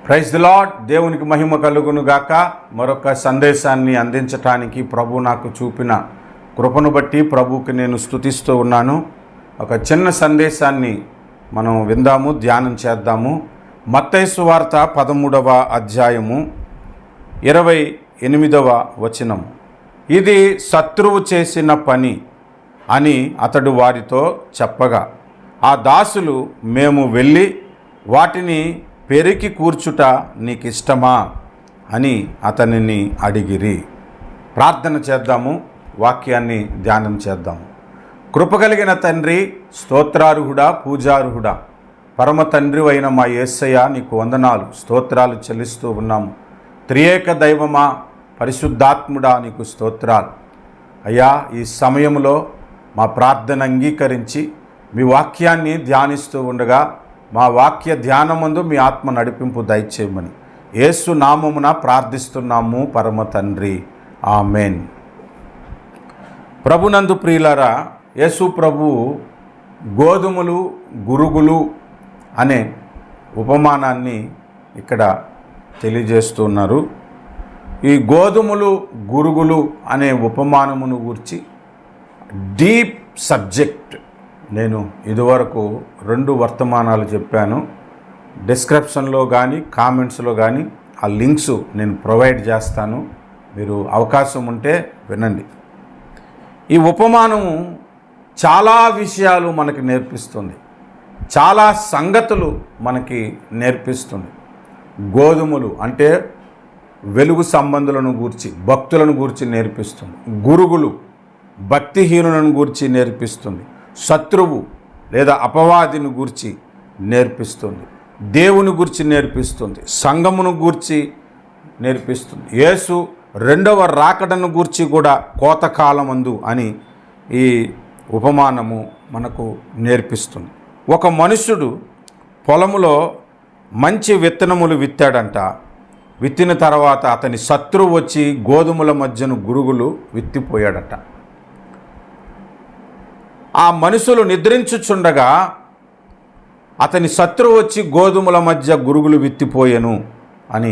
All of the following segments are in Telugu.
Praise the lord. దేవునికి మహిమ కలుగును గాక. మరొక సందేశాన్ని అందించటానికి ప్రభు నాకు చూపిన కృపను బట్టి ప్రభువుకి నేను స్తుతిస్తూ ఉన్నాను. ఒక చిన్న సందేశాన్ని మనం విందాము, ధ్యానం చేద్దాము. మత్తయి సువార్త 13వ అధ్యాయము 28వ వచనం. ఇది శత్రువు చేసిన పని అని అతడు వారితో చెప్పగా, ఆ దాసులు, మేము వెళ్ళి వాటిని పెరికి కూర్చుట నీకిష్టమా అని అతనిని అడిగిరి. ప్రార్థన చేద్దాము, వాక్యాన్ని ధ్యానం చేద్దాము. కృపగలిగిన తండ్రి, స్తోత్రార్హుడా, పూజార్హుడా, పరమ తండ్రి అయిన మా యేసయ్య, నీకు వందనాలు, స్తోత్రాలు చెల్లిస్తూ ఉన్నాము. త్రియేక దైవమా, పరిశుద్ధాత్ముడా, నీకు స్తోత్రాలు. అయ్యా, ఈ సమయంలో మా ప్రార్థన అంగీకరించి మీ వాక్యాన్ని ధ్యానిస్తూ ఉండగా మా వాక్య ధ్యానమందు మీ ఆత్మ నడిపింపు దయచేయమని యేసు నామమున ప్రార్థిస్తున్నాము పరమ తండ్రి, ఆమెన్. ప్రభునందు ప్రియులారా, యేసు ప్రభు గోధుమలు గురుగులు అనే ఉపమానాన్ని ఇక్కడ తెలియజేస్తున్నారు. ఈ గోధుమలు గురుగులు అనే ఉపమానమును గురించి డీప్ సబ్జెక్ట్. నేను ఇదివరకు 2 వర్తమానాలు చెప్పాను. డిస్క్రిప్షన్లో కానీ కామెంట్స్లో కానీ ఆ లింక్స్ నేను ప్రొవైడ్ చేస్తాను. మీరు అవకాశం ఉంటే వినండి. ఈ ఉపమానము చాలా విషయాలు మనకి నేర్పిస్తుంది, చాలా సంగతులు మనకి నేర్పిస్తుంది. గోధుమలు అంటే వెలుగు సంబంధులను గూర్చి, భక్తులను గూర్చి నేర్పిస్తుంది. గురుగులు భక్తిహీనులను గూర్చి నేర్పిస్తుంది. శత్రువు లేదా అపవాదిని గూర్చి నేర్పిస్తుంది. దేవుని గురించి నేర్పిస్తుంది. సంఘమును గూర్చి నేర్పిస్తుంది. యేసు 2వ రాకడను గూర్చి కూడా కోతకాలమందు అని ఈ ఉపమానము మనకు నేర్పిస్తుంది. ఒక మనుషుడు పొలములో మంచి విత్తనములు విత్తాడంట. విత్తిన తర్వాత అతని శత్రువు వచ్చి గోధుమల మధ్యను గురుగులు విత్తిపోయాడట. ఆ మనుషులు నిద్రించుచుండగా అతని శత్రువు వచ్చి గోధుమల మధ్య గురుగులు విత్తిపోయెను అని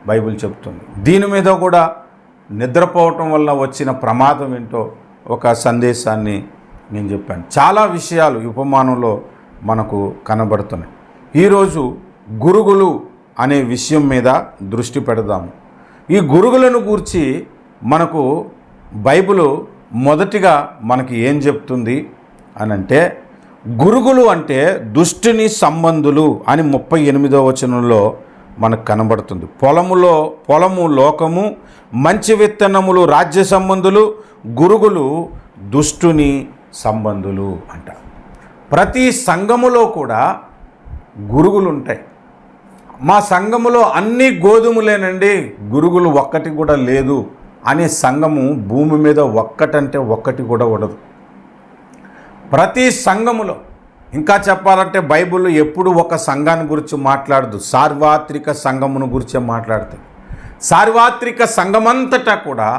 బైబిల్ చెప్తుంది. దీని మీద కూడా నిద్రపోవటం వల్ల వచ్చిన ప్రమాదం ఏంటో ఒక సందేశాన్ని నేను చెప్పాను. చాలా విషయాలు ఈ ఉపమానంలో మనకు కనబడుతున్నాయి. ఈరోజు గురుగులు అనే విషయం మీద దృష్టి పెడదాము. ఈ గురుగులను గూర్చి మనకు బైబిల్ మొదటిగా మనకి ఏం చెప్తుంది అనంటే, గురుగులు అంటే దుష్టుని సంబంధులు అని 38వ వచనంలో మనకు కనబడుతుంది. పొలము లోకము, మంచి విత్తనములు రాజ్య సంబంధులు, గురుగులు దుష్టుని సంబంధులు అంట. ప్రతి సంఘములో కూడా గురుగులు ఉంటాయి. మా సంఘములో అన్ని గోధుమలేనండి, గురుగులు ఒక్కటి కూడా లేదు అనే సంఘము భూమి మీద ఒక్కటంటే ఒక్కటి కూడా ఉండదు. ప్రతి సంఘములో, ఇంకా చెప్పాలంటే బైబిల్ ఎప్పుడు ఒక సంఘాన్ని గురించి మాట్లాడదు, సార్వత్రిక సంఘమును గురించే మాట్లాడుతుంది. సార్వత్రిక సంఘమంతటా కూడా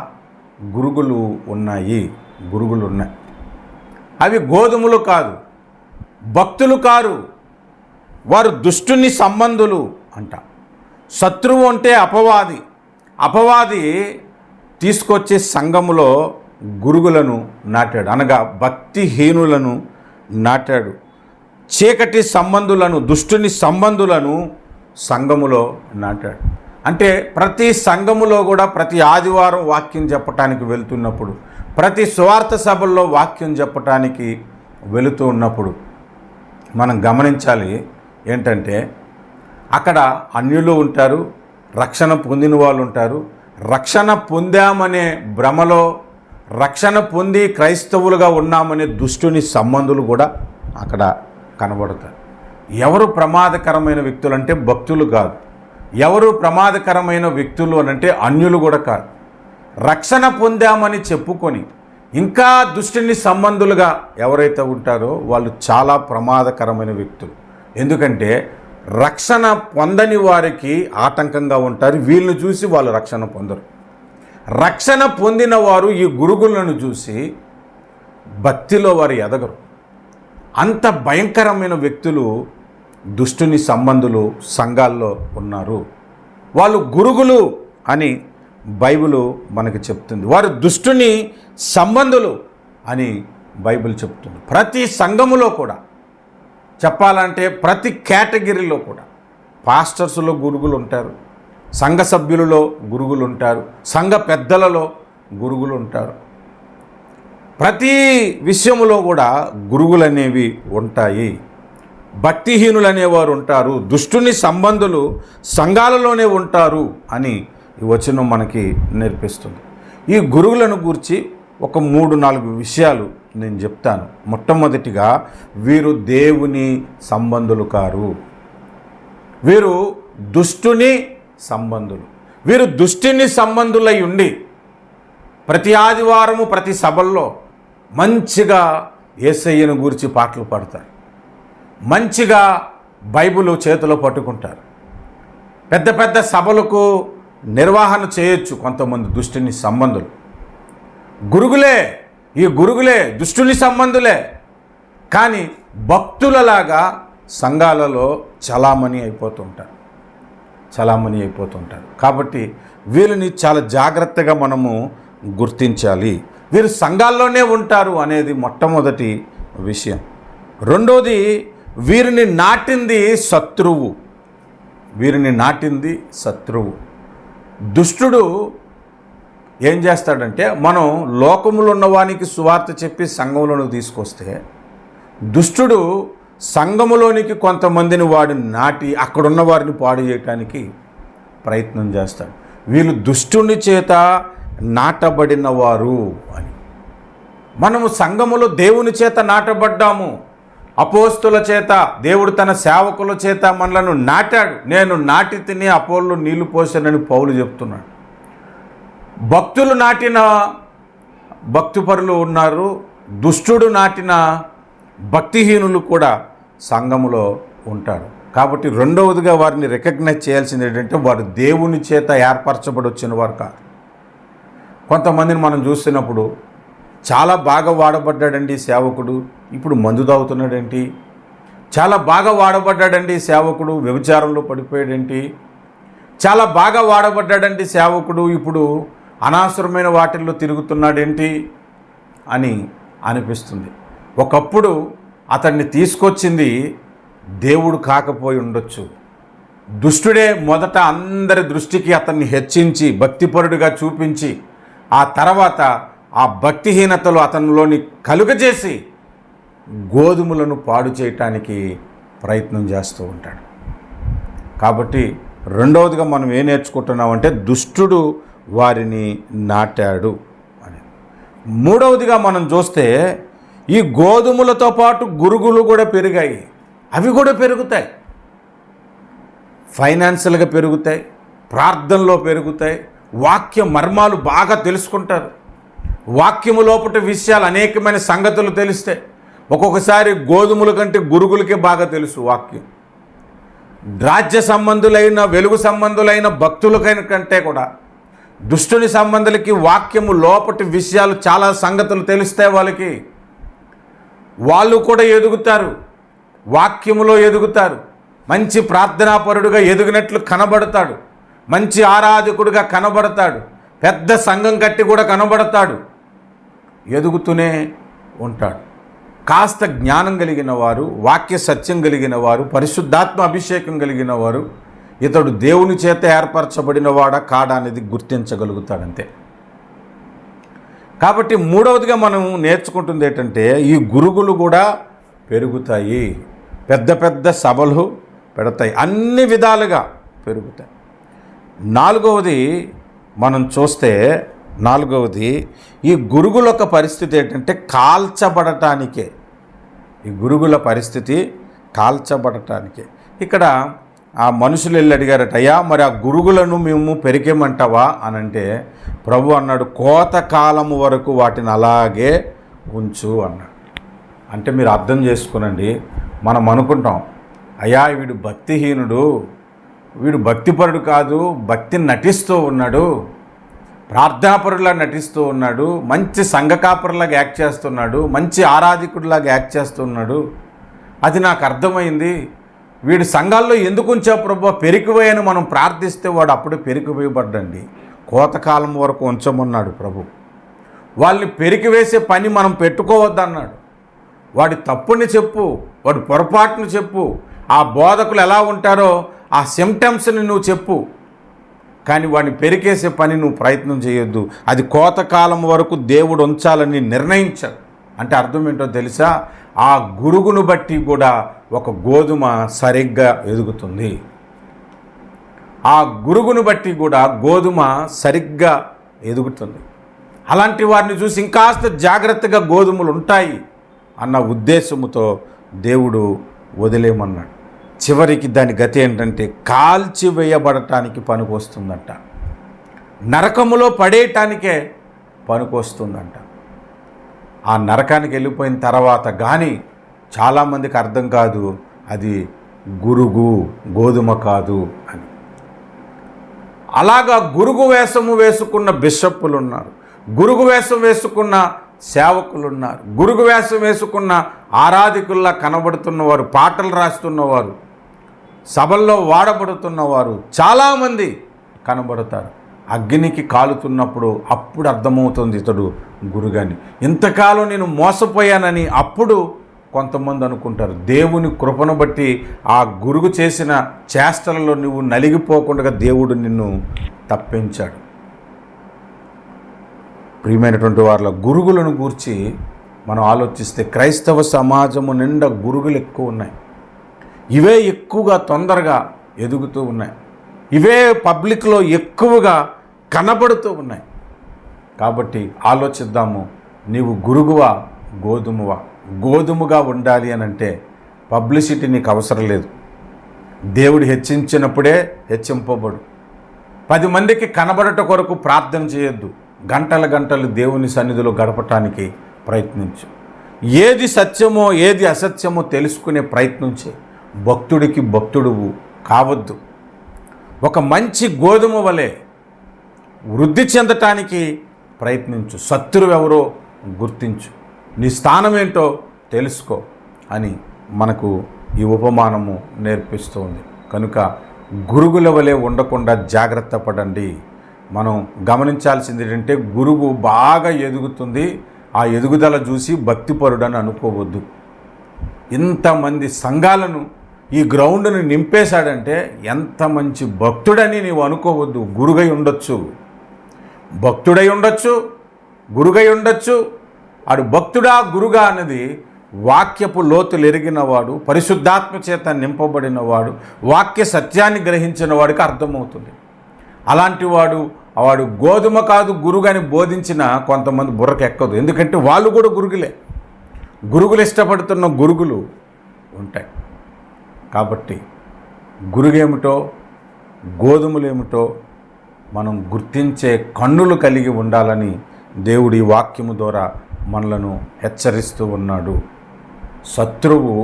గురుగులు ఉన్నాయి. అవి గోధుమలు కాదు, భక్తులు కారు, వారు దుష్టుని సంబంధులు అంట. శత్రువు అంటే అపవాది తీసుకొచ్చే సంఘములో గురుగులను నాటాడు, అనగా భక్తిహీనులను నాటాడు. చీకటి సంబంధులను, దుష్టుని సంబంధులను సంఘములో నాటాడు. అంటే ప్రతి సంఘములో కూడా ప్రతి ఆదివారం వాక్యం చెప్పటానికి వెళ్తున్నప్పుడు, ప్రతి సువార్త సభల్లో వాక్యం చెప్పటానికి వెళుతూ ఉన్నప్పుడు మనం గమనించాలి ఏంటంటే, అక్కడ అన్యులు ఉంటారు, రక్షణ పొందిన వాళ్ళు ఉంటారు. రక్షణ పొందామనే భ్రమలో, రక్షణ పొంది క్రైస్తవులుగా ఉన్నామనే దుష్టుని సంబంధులు కూడా అక్కడ కనబడతారు. ఎవరు ప్రమాదకరమైన వ్యక్తులు అంటే భక్తులు కాదు. ఎవరు ప్రమాదకరమైన వ్యక్తులు అనంటే అన్యులు కూడా కాదు. రక్షణ పొందామని చెప్పుకొని ఇంకా దుష్టుని సంబంధులుగా ఎవరైతే ఉంటారో వాళ్ళు చాలా ప్రమాదకరమైన వ్యక్తులు. ఎందుకంటే రక్షణ పొందని వారికి ఆటంకంగా ఉంటారు. వీళ్ళని చూసి వాళ్ళు రక్షణ పొందరు. రక్షణ పొందిన వారు ఈ గురుగులను చూసి భక్తిలో వారు ఎదగరు. అంత భయంకరమైన వ్యక్తులు దుష్టుని సంబంధులు సంఘాల్లో ఉన్నారు. వాళ్ళు గురుగులు అని బైబిలు మనకి చెప్తుంది. వారు దుష్టుని సంబంధులు అని బైబిల్ చెప్తుంది. ప్రతి సంఘములో కూడా చెప్పాలంటే ప్రతి కేటగిరీలో కూడా పాస్టర్స్లో గురుగులు ఉంటారు, సంఘ సభ్యులలో గురుగులు ఉంటారు, సంఘ పెద్దలలో గురుగులు ఉంటారు. ప్రతి విషయములో కూడా గురుగులు అనేవి ఉంటాయి. భక్తిహీనులు అనేవారు ఉంటారు, దుష్టుని సంబంధులు సంఘాలలోనే ఉంటారు అని ఈ వచనం మనకి నేర్పిస్తుంది. ఈ గురుగులను గూర్చి ఒక 3-4 విషయాలు నేను చెప్తాను. మొట్టమొదటిగా, వీరు దేవుని సంబంధులు కారు, వీరు దుష్టుని సంబంధులు. వీరు దుష్టుని సంబంధులై ఉండి ప్రతి ఆదివారము ప్రతి సభల్లో మంచిగా యేసయ్యను గూర్చి పాటలు పాడతారు, మంచిగా బైబిల్ చేతిలో పట్టుకుంటారు. పెద్ద పెద్ద సభలకు నిర్వహణ చేయొచ్చు కొంతమంది దుష్టుని సంబంధులు. గురుగులే, ఈ గురుగులే దుష్టుని సంబంధులే, కానీ భక్తులలాగా సంఘాలలో చలామణి అయిపోతుంటారు. కాబట్టి వీళ్ళని చాలా జాగ్రత్తగా మనము గుర్తించాలి. వీరు సంఘాల్లోనే ఉంటారు అనేది మొట్టమొదటి విషయం. రెండోది, వీరిని నాటింది శత్రువు. దుష్టుడు ఏం చేస్తాడంటే, మనం లోకములో ఉన్నవానికి సువార్త చెప్పి సంఘంలోనికి తీసుకొస్తే, దుష్టుడు సంఘములోనికి కొంతమందిని వాడు నాటి అక్కడున్న వారిని పాడు చేయటానికి ప్రయత్నం చేస్తాడు. వీళ్ళు దుష్టుని చేత నాటబడిన వారు అని. మనము సంఘములో దేవుని చేత నాటబడ్డాము, అపోస్తుల చేత, దేవుడు తన సేవకుల చేత మనలను నాటాడు. నేను నాటి తిని అపోల్లో నీళ్లు పోసానని పౌలు చెప్తున్నాడు. భక్తులు నాటిన భక్తిపరులు ఉన్నారు, దుష్టుడు నాటిన భక్తిహీనులు కూడా సంఘములో ఉంటాడు. కాబట్టి రెండవదిగా వారిని రికగ్నైజ్ చేయాల్సింది ఏంటంటే, వారు దేవుని చేత ఏర్పరచబడి వచ్చిన వారు కాదు. కొంతమందిని మనం చూస్తున్నప్పుడు, చాలా బాగా వాడబడ్డాడండి సేవకుడు, ఇప్పుడు మందు తాగుతున్నాడేంటి, చాలా బాగా వాడబడ్డాడండి సేవకుడు, వ్యభిచారంలో పడిపోయాడేంటి, చాలా బాగా వాడబడ్డాడండి సేవకుడు, ఇప్పుడు అనవసరమైన వాటిల్లో తిరుగుతున్నాడేంటి అని అనిపిస్తుంది. ఒకప్పుడు అతన్ని తీసుకొచ్చింది దేవుడు కాకపోయి ఉండొచ్చు. దుష్టుడే మొదట అందరి దృష్టికి అతన్ని హెచ్చించి భక్తిపరుడిగా చూపించి, ఆ తర్వాత ఆ భక్తిహీనతలు అతనిలోని కలుగజేసి గోధుమలను పాడు చేయటానికి ప్రయత్నం చేస్తూ ఉంటాడు. కాబట్టి రెండవదిగా మనం ఏం నేర్చుకుంటున్నామంటే, దుష్టుడు వారిని నాటాడు అని. మూడవదిగా మనం చూస్తే, ఈ గోధుమలతో పాటు గురుగులు కూడా పెరిగాయి. అవి కూడా పెరుగుతాయి, ఫైనాన్షియల్గా పెరుగుతాయి, ప్రార్థనలో పెరుగుతాయి, వాక్య మర్మాలు బాగా తెలుసుకుంటారు, వాక్యము లోపటి విషయాలు అనేకమైన సంగతులు తెలుస్తాయి. ఒక్కొక్కసారి గోధుమల కంటే గురుగులకే బాగా తెలుసు వాక్యం. రాజ్య సంబంధులైన వెలుగు సంబంధులైన భక్తులకైన కంటే కూడా దుష్టుని సంబంధులకి వాక్యము లోపటి విషయాలు చాలా సంగతులు తెలుస్తాయి. వాళ్ళు కూడా ఎదుగుతారు, వాక్యములో ఎదుగుతారు, మంచి ప్రార్థనాపరుడుగా ఎదిగినట్లు కనబడతాడు, మంచి ఆరాధకుడుగా కనబడతాడు, పెద్ద సంఘం కట్టి కూడా కనబడతాడు, ఎదుగుతూనే ఉంటాడు. కాస్త జ్ఞానం కలిగిన వారు, వాక్య సత్యం కలిగిన వారు, పరిశుద్ధాత్మ అభిషేకం కలిగిన వారు, ఇతడు దేవుని చేత ఏర్పరచబడిన వాడా కాడా అనేది గుర్తించగలుగుతాడంతే. కాబట్టి మూడవదిగా మనం నేర్చుకుంటుంది ఏంటంటే, ఈ గురుగులు కూడా పెరుగుతాయి, పెద్ద పెద్ద సభలు పెడతాయి, అన్ని విధాలుగా పెరుగుతాయి. నాలుగవది మనం చూస్తే, ఈ గురుగుల యొక్క పరిస్థితి ఏంటంటే కాల్చబడటానికే. ఈ గురుగుల పరిస్థితి కాల్చబడటానికే. ఇక్కడ ఆ మనుషులు వెళ్ళి అడిగారట, అయ్యా మరి ఆ గురుగులను మేము పెరికేమంటావా అని అంటే, ప్రభు అన్నాడు, కోతకాలము వరకు వాటిని అలాగే ఉంచు అన్నాడు. అంటే మీరు అర్థం చేసుకునండి, మనం అనుకుంటాం, అయ్యా వీడు భక్తిహీనుడు, వీడు భక్తిపరుడు కాదు, భక్తిని నటిస్తూ ఉన్నాడు, ప్రార్థనాపరులా నటిస్తూ ఉన్నాడు, మంచి సంఘకాపరులాగా యాక్ట్ చేస్తున్నాడు, మంచి ఆరాధికుడిలాగా యాక్ట్ చేస్తున్నాడు, అది నాకు అర్థమైంది, వీడి సంఘాల్లో ఎందుకు ఉంచావు ప్రభు, పెరికిపోయని మనం ప్రార్థిస్తే వాడు అప్పుడే పెరికిపోయబడ్డండి. కోతకాలం వరకు ఉంచమన్నాడు ప్రభు. వాళ్ళని పెరికివేసే పని మనం పెట్టుకోవద్దన్నాడు. వాడి తప్పుని చెప్పు, వాడి పొరపాటును చెప్పు, ఆ బోధకులు ఎలా ఉంటారో ఆ సిమ్టమ్స్ని నువ్వు చెప్పు, కానీ వాడిని పెరికేసే పని నువ్వు ప్రయత్నం చేయొద్దు. అది కోతకాలం వరకు దేవుడు ఉంచాలని నిర్ణయించాడు. అంటే అర్థం ఏంటో తెలుసా? ఆ గురుగును బట్టి కూడా ఒక గోధుమ సరిగ్గా ఎదుగుతుంది. ఆ గురుగును బట్టి కూడా గోధుమ సరిగ్గా ఎదుగుతుంది. అలాంటి వారిని చూసి ఇంకాస్త జాగ్రత్తగా గోధుమలు ఉంటాయి అన్న ఉద్దేశముతో దేవుడు వదిలేమన్నాడు. చివరికి దాని గతి ఏంటంటే కాల్చివేయబడటానికి పనికొస్తుందంట, నరకములో పడేయటానికే పనికొస్తుందంట. ఆ నరకానికి వెళ్ళిపోయిన తర్వాత కానీ చాలామందికి అర్థం కాదు అది గురుగు గోధుమ కాదు అని. అలాగా గురుగు వేషము వేసుకున్న బిషప్పులు ఉన్నారు, గురుగు వేషం వేసుకున్న సేవకులు ఉన్నారు, గురుగు వేషం వేసుకున్న ఆరాధికుల్లా కనబడుతున్నవారు, పాటలు రాస్తున్నవారు, సభల్లో వాడబడుతున్నవారు చాలామంది కనబడతారు. అగ్నికి కాలుతున్నప్పుడు అప్పుడు అర్థమవుతుంది ఇతడు గురుగని. ఇంతకాలం నేను మోసపోయానని అప్పుడు కొంతమంది అనుకుంటారు. దేవుని కృపను బట్టి ఆ గురుగు చేసిన చేష్టలలో నువ్వు నలిగిపోకుండా దేవుడు నిన్ను తప్పించాడు. ప్రియమైనటువంటి వారిలో గురుగులను గూర్చి మనం ఆలోచిస్తే క్రైస్తవ సమాజము నిండా గురుగులు ఎక్కువ ఉన్నాయి. ఇవే ఎక్కువగా తొందరగా ఎదుగుతూ ఉన్నాయి, ఇవే పబ్లిక్లో ఎక్కువగా కనబడుతూ ఉన్నాయి. కాబట్టి ఆలోచిద్దాము, నీవు గురుగువా గోధుమవా? గోధుమగా ఉండాలి అని అంటే పబ్లిసిటీ నీకు అవసరం లేదు. దేవుడు హెచ్చించినప్పుడే హెచ్చింపబడు. 10 మందికి కనబడట కొరకు ప్రార్థన చేయొద్దు. గంటల గంటలు దేవుని సన్నిధిలో గడపటానికి ప్రయత్నించు. ఏది సత్యమో ఏది అసత్యమో తెలుసుకునే ప్రయత్నం చేయి. భక్తుడికి భక్తుడువు కావద్దు. ఒక మంచి గోధుమ వలె వృద్ధి చెందటానికి ప్రయత్నించు. శత్రువు ఎవరో గుర్తించు, నీ స్థానం ఏంటో తెలుసుకో అని మనకు ఈ ఉపమానము నేర్పిస్తుంది. కనుక గురుగుల వలె ఉండకుండా జాగ్రత్త పడండి. మనం గమనించాల్సింది ఏంటంటే గురువు బాగా ఎదుగుతుంది, ఆ ఎదుగుదల చూసి భక్తిపరుడని అనుకోవద్దు. ఇంతమంది సంఘాలను ఈ గ్రౌండ్ని నింపేశాడంటే ఎంత మంచి భక్తుడని నీవు అనుకోవద్దు. గురుగై ఉండొచ్చు, భక్తుడై ఉండొచ్చు, గురుగై ఉండొచ్చు. ఆడు భక్తుడా గురుగా అన్నది వాక్యపు లోతులు ఎరిగినవాడు, పరిశుద్ధాత్మ చేత నింపబడినవాడు, వాక్య సత్యాన్ని గ్రహించిన వాడికి అర్థమవుతుంది. అలాంటి వాడు గోధుమ కాదు గురుగని బోధించిన కొంతమంది బుర్రకు ఎక్కదు. ఎందుకంటే వాళ్ళు కూడా గురుగులే, గురుగులు ఇష్టపడుతున్న గురుగులు ఉంటాయి. కాబట్టి గురుగేమిటో గోధుమలేమిటో మనం గుర్తించే కన్నులు కలిగి ఉండాలని దేవుడి వాక్యము ద్వారా మనలను హెచ్చరిస్తూ ఉన్నాడు. శత్రువు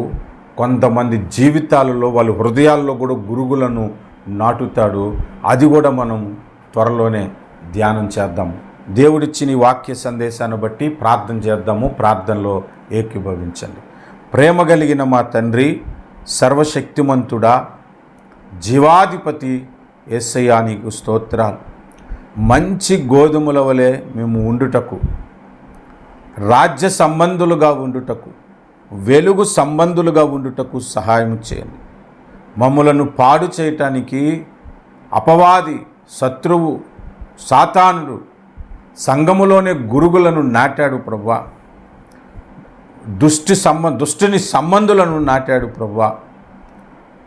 కొంతమంది జీవితాలలో వాళ్ళ హృదయాల్లో కూడా గురుగులను నాటుతాడు. అది కూడా మనం త్వరలోనే ధ్యానం చేద్దాము. దేవుడిచ్చిన ఈ వాక్య సందేశాన్ని బట్టి ప్రార్థన చేద్దాము. ప్రార్థనలో ఏకీభవించండి. ప్రేమ కలిగిన మా తండ్రి, సర్వశక్తిమంతుడా, జీవాధిపతి యేసయ్యా నీకు స్తోత్రాలు. మంచి గోధుమల వలె మేము ఉండుటకు, రాజ్య సంబంధులుగా ఉండుటకు, వెలుగు సంబంధులుగా ఉండుటకు సహాయం చేయండి. మమ్ములను పాడు చేయటానికి అపవాది, శత్రువు, సాతానుడు సంఘములోనే గురుగులను నాటాడు ప్రభువా. దుష్టుని సంబంధులను నాటాడు ప్రభువా.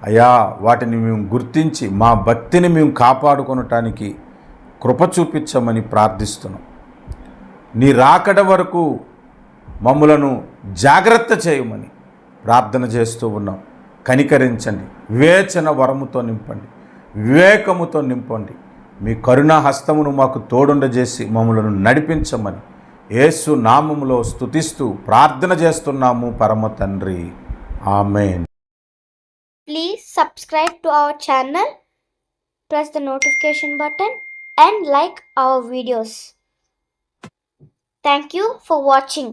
అయ్యా, వాటిని మేము గుర్తించి మా భక్తిని మేము కాపాడుకొనటానికి కృప చూపించమని ప్రార్థిస్తున్నాం. నీ రాకడ వరకు మమ్ములను జాగ్రత్త చేయమని ప్రార్థన చేస్తూ ఉన్నాం. కనికరించండి, వివేచన వరముతో నింపండి, వివేకముతో నింపండి. మీ కరుణా హస్తమును మాకు తోడుండజేసి మమ్మలను నడిపించమని యేసు నామములో స్తుతిస్తూ ప్రార్థన చేస్తున్నాము పరమ తండ్రి. ఆమేన్. Please subscribe to our channel, press the notification button and like our videos. Thank you for watching.